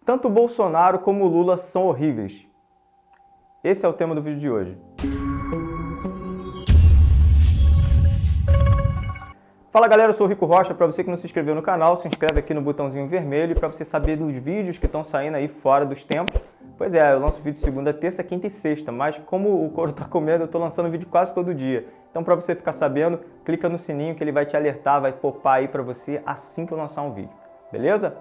Tanto o Bolsonaro como o Lula são horríveis. Esse é o tema do vídeo de hoje. Fala galera, eu sou o Rico Rocha. Para você que não se inscreveu no canal, se inscreve aqui no botãozinho vermelho para você saber dos vídeos que estão saindo aí fora dos tempos. Pois é, eu lanço vídeo segunda, terça, quinta e sexta, mas como o couro tá comendo, eu tô lançando vídeo quase todo dia. Então para você ficar sabendo, clica no sininho que ele vai te alertar, vai popar aí para você assim que eu lançar um vídeo. Beleza?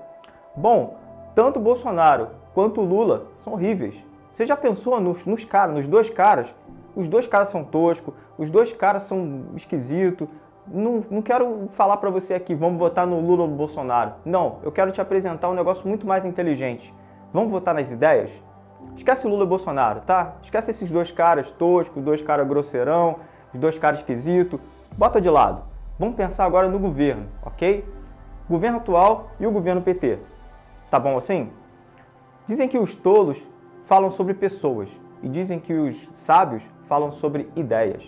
Bom, tanto o Bolsonaro quanto o Lula são horríveis. Você já pensou nos dois caras? Os dois caras são toscos, os dois caras são esquisitos. Não quero falar para você aqui, vamos votar no Lula ou no Bolsonaro. Não, eu quero te apresentar um negócio muito mais inteligente. Vamos votar nas ideias? Esquece o Lula e o Bolsonaro, tá? Esquece esses dois caras toscos, dois caras grosseirão, os dois caras esquisitos. Bota de lado. Vamos pensar agora no governo, ok? Governo atual e o governo PT. Tá bom assim? Dizem que os tolos falam sobre pessoas e dizem que os sábios falam sobre ideias.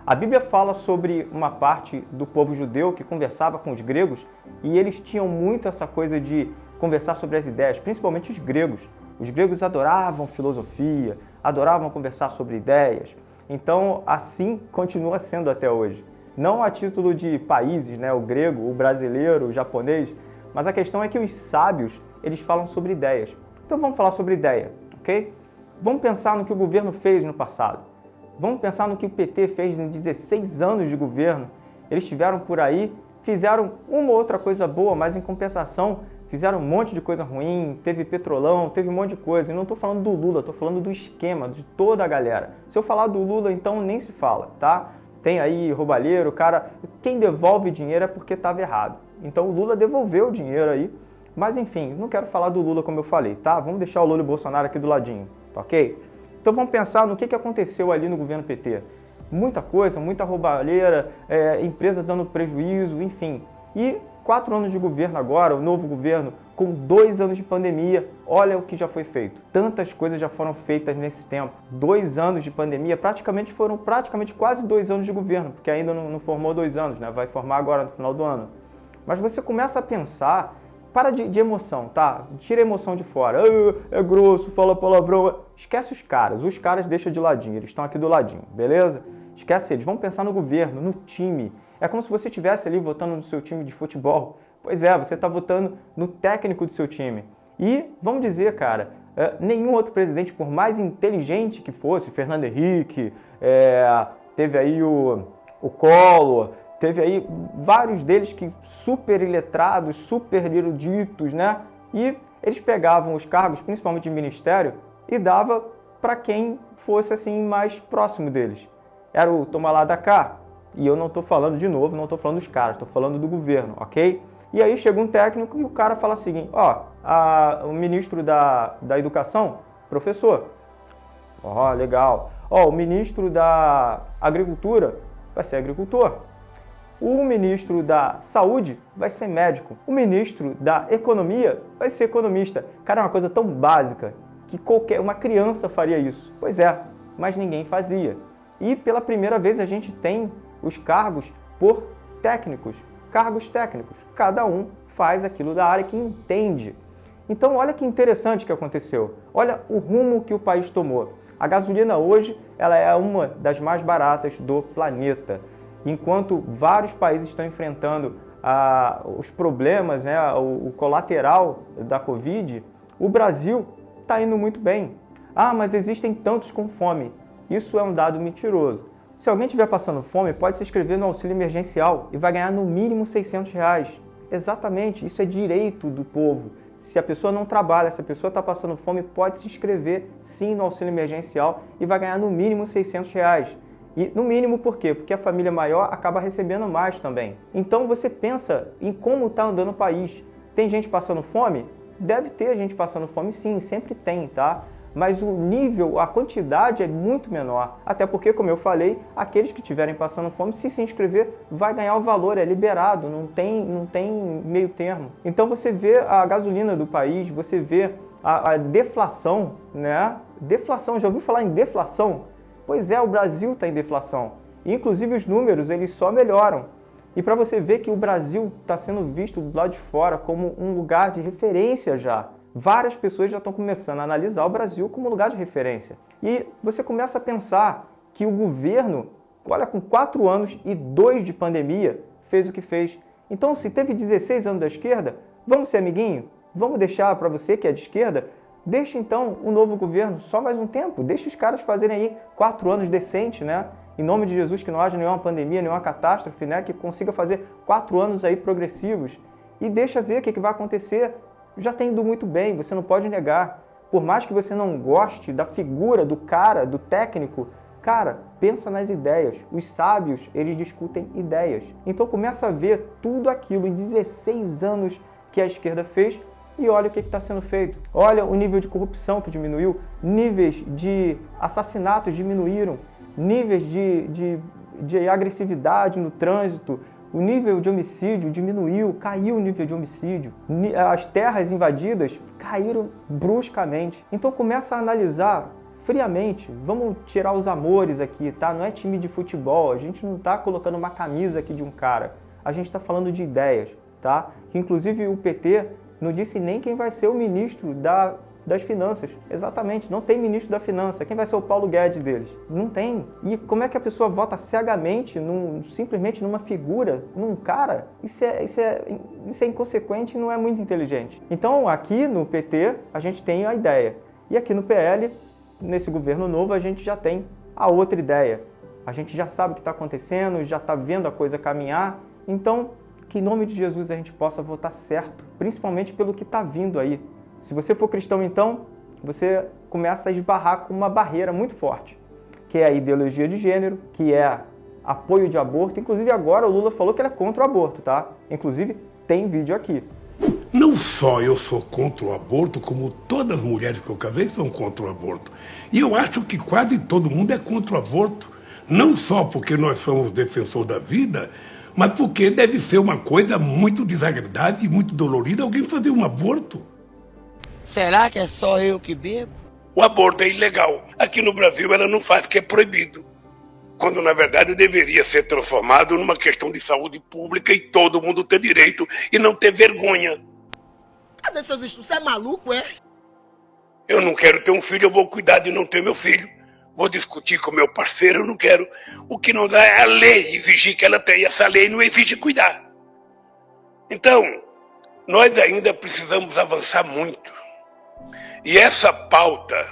A Bíblia fala sobre uma parte do povo judeu que conversava com os gregos e eles tinham muito essa coisa de conversar sobre as ideias, principalmente os gregos. Os gregos adoravam filosofia, adoravam conversar sobre ideias. Então, assim continua sendo até hoje. Não a título de países, né, o grego, o brasileiro, o japonês, mas a questão é que os sábios, eles falam sobre ideias. Então vamos falar sobre ideia, ok? Vamos pensar no que o governo fez no passado. Vamos pensar no que o PT fez em 16 anos de governo. Eles estiveram por aí, fizeram uma ou outra coisa boa, mas em compensação fizeram um monte de coisa ruim, teve petrolão, teve um monte de coisa. E não estou falando do Lula, estou falando do esquema, de toda a galera. Se eu falar do Lula, então nem se fala, tá? Tem aí roubalheiro, cara, quem devolve dinheiro é porque estava errado. Então o Lula devolveu o dinheiro aí. Mas enfim, não quero falar do Lula como eu falei, tá? Vamos deixar o Lula e o Bolsonaro aqui do ladinho, tá ok? Então vamos pensar no que aconteceu ali no governo PT. Muita coisa, muita roubalheira, empresa dando prejuízo, enfim. E 4 anos de governo agora, o novo governo, com 2 anos de pandemia, olha o que já foi feito. Tantas coisas já foram feitas nesse tempo. 2 anos de pandemia, foram quase 2 anos de governo, porque ainda não formou 2 anos, né? Vai formar agora no final do ano. Mas você começa a pensar. Para de emoção, tá? Tira a emoção de fora. É grosso, fala palavrão. Esquece os caras deixa de ladinho, eles estão aqui do ladinho, beleza? Esquece eles, vamos pensar no governo, no time. É como se você estivesse ali votando no seu time de futebol. Pois é, você está votando no técnico do seu time. E, vamos dizer, cara, nenhum outro presidente, por mais inteligente que fosse, Fernando Henrique, teve aí o Collor, teve aí vários deles que super iletrados, super eruditos, né? E eles pegavam os cargos, principalmente de ministério, e dava para quem fosse assim mais próximo deles. Era o toma lá da cá. E eu não estou falando de novo, não estou falando dos caras, estou falando do governo, ok? E aí chega um técnico e o cara fala o seguinte, o ministro da Educação, professor. Legal. O ministro da Agricultura vai ser agricultor. O ministro da Saúde vai ser médico. O ministro da Economia vai ser economista. Cara, é uma coisa tão básica que uma criança faria isso. Pois é, mas ninguém fazia. E pela primeira vez a gente tem os cargos por técnicos. Cargos técnicos. Cada um faz aquilo da área que entende. Então olha que interessante que aconteceu. Olha o rumo que o país tomou. A gasolina hoje ela é uma das mais baratas do planeta. Enquanto vários países estão enfrentando os problemas, né, o colateral da Covid, o Brasil está indo muito bem. Mas existem tantos com fome. Isso é um dado mentiroso. Se alguém estiver passando fome, pode se inscrever no auxílio emergencial e vai ganhar no mínimo R$600. Exatamente, isso é direito do povo. Se a pessoa não trabalha, se a pessoa está passando fome, pode se inscrever sim no auxílio emergencial e vai ganhar no mínimo R$600. E no mínimo por quê? Porque a família maior acaba recebendo mais também. Então você pensa em como está andando o país. Tem gente passando fome? Deve ter gente passando fome sim, sempre tem, tá? Mas o nível, a quantidade é muito menor. Até porque, como eu falei, aqueles que estiverem passando fome, se inscrever, vai ganhar o valor, é liberado, não tem meio termo. Então você vê a gasolina do país, você vê a deflação, né? Deflação, já ouviu falar em deflação? Pois é, o Brasil está em deflação. Inclusive os números, eles só melhoram. E para você ver que o Brasil está sendo visto do lado de fora como um lugar de referência já. Várias pessoas já estão começando a analisar o Brasil como lugar de referência. E você começa a pensar que o governo, olha, com 4 anos e 2 de pandemia, fez o que fez. Então, se teve 16 anos da esquerda, vamos ser amiguinho? Vamos deixar para você que é de esquerda? Deixa então o novo governo só mais um tempo. Deixa os caras fazerem aí 4 anos decentes, né? Em nome de Jesus, que não haja nenhuma pandemia, nenhuma catástrofe, né? Que consiga fazer 4 anos aí progressivos. E deixa ver o que vai acontecer. Já tem ido muito bem, você não pode negar. Por mais que você não goste da figura, do cara, do técnico, cara, pensa nas ideias. Os sábios, eles discutem ideias. Então começa a ver tudo aquilo em 16 anos que a esquerda fez e olha o que está sendo feito. Olha o nível de corrupção que diminuiu, níveis de assassinatos diminuíram, níveis de agressividade no trânsito, o nível de homicídio diminuiu, caiu o nível de homicídio. As terras invadidas caíram bruscamente. Então começa a analisar friamente. Vamos tirar os amores aqui, tá? Não é time de futebol, a gente não está colocando uma camisa aqui de um cara. A gente está falando de ideias, tá? Que inclusive o PT não disse nem quem vai ser o ministro das finanças. Exatamente, não tem ministro da finança. Quem vai ser o Paulo Guedes deles? Não tem. E como é que a pessoa vota cegamente, simplesmente numa figura, num cara? Isso é inconsequente e não é muito inteligente. Então, aqui no PT, a gente tem a ideia. E aqui no PL, nesse governo novo, a gente já tem a outra ideia. A gente já sabe o que está acontecendo, já está vendo a coisa caminhar. Então, que em nome de Jesus a gente possa votar certo, principalmente pelo que está vindo aí. Se você for cristão, então, você começa a esbarrar com uma barreira muito forte, que é a ideologia de gênero, que é apoio de aborto. Inclusive agora o Lula falou que ele é contra o aborto, tá? Inclusive tem vídeo aqui. Não só eu sou contra o aborto, como todas as mulheres que eu casei são contra o aborto. E eu acho que quase todo mundo é contra o aborto. Não só porque nós somos defensores da vida, mas porque deve ser uma coisa muito desagradável e muito dolorida alguém fazer um aborto. Será que é só eu que bebo? O aborto é ilegal. Aqui no Brasil ela não faz porque é proibido. Quando na verdade deveria ser transformado numa questão de saúde pública e todo mundo ter direito e não ter vergonha. Cadê seus estudos? Você é maluco, é? Eu não quero ter um filho, eu vou cuidar de não ter meu filho. Vou discutir com meu parceiro, eu não quero. O que não dá é a lei exigir que ela tenha. Essa lei não exige cuidar. Então, nós ainda precisamos avançar muito. E essa pauta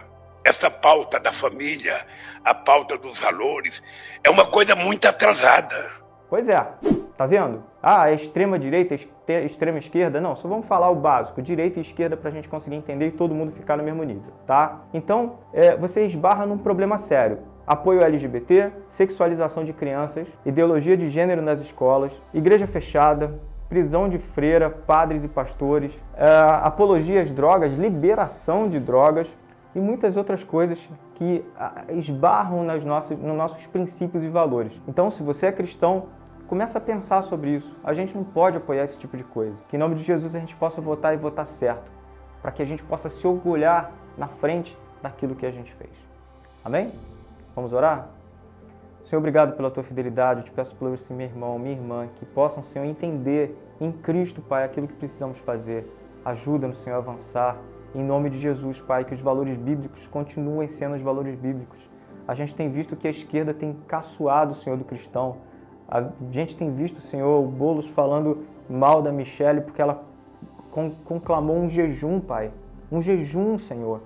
da família, a pauta dos valores, é uma coisa muito atrasada. Pois é, tá vendo? Ah, é extrema direita, extrema esquerda? Não, só vamos falar o básico, direita e esquerda pra gente conseguir entender e todo mundo ficar no mesmo nível, tá? Então, você esbarra num problema sério. Apoio LGBT, sexualização de crianças, ideologia de gênero nas escolas, igreja fechada, prisão de freira, padres e pastores, apologia às drogas, liberação de drogas e muitas outras coisas que esbarram nos nossos princípios e valores. Então, se você é cristão, começa a pensar sobre isso. A gente não pode apoiar esse tipo de coisa. Que em nome de Jesus a gente possa votar e votar certo, para que a gente possa se orgulhar na frente daquilo que a gente fez. Amém? Vamos orar? Senhor, obrigado pela tua fidelidade. Eu te peço por esse meu irmão, minha irmã, que possam, Senhor, entender em Cristo, Pai, aquilo que precisamos fazer. Ajuda-nos, Senhor, a avançar. Em nome de Jesus, Pai, que os valores bíblicos continuem sendo os valores bíblicos. A gente tem visto que a esquerda tem caçoado, Senhor, do cristão. A gente tem visto, Senhor, o Boulos falando mal da Michelle porque ela conclamou um jejum, Pai. Um jejum, Senhor.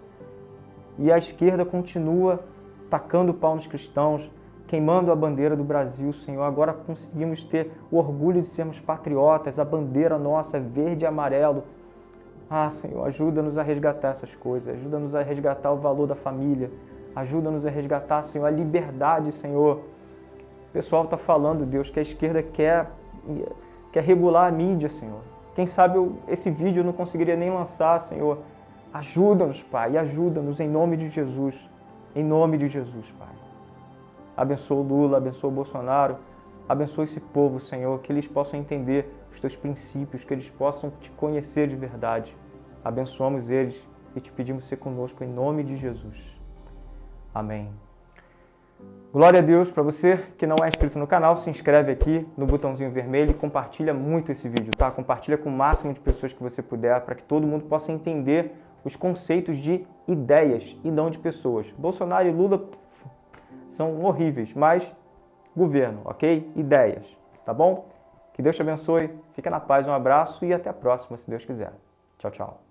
E a esquerda continua tacando o pau nos cristãos, queimando a bandeira do Brasil, Senhor. Agora conseguimos ter o orgulho de sermos patriotas, a bandeira nossa é verde e amarelo. Ah, Senhor, ajuda-nos a resgatar essas coisas, ajuda-nos a resgatar o valor da família, ajuda-nos a resgatar, Senhor, a liberdade, Senhor. O pessoal está falando, Deus, que a esquerda quer regular a mídia, Senhor. Quem sabe esse vídeo eu não conseguiria nem lançar, Senhor. Ajuda-nos, Pai, e ajuda-nos em nome de Jesus. Em nome de Jesus, Pai. Abençoa o Lula, abençoa o Bolsonaro, abençoa esse povo, Senhor, que eles possam entender os teus princípios, que eles possam te conhecer de verdade. Abençoamos eles e te pedimos ser conosco em nome de Jesus. Amém. Glória a Deus. Para você que não é inscrito no canal, se inscreve aqui no botãozinho vermelho e compartilha muito esse vídeo, tá? Compartilha com o máximo de pessoas que você puder, para que todo mundo possa entender os conceitos de ideias e não de pessoas. Bolsonaro e Lula são horríveis, mas governo, ok? Ideias, tá bom? Que Deus te abençoe, fica na paz, um abraço e até a próxima, se Deus quiser. Tchau, tchau.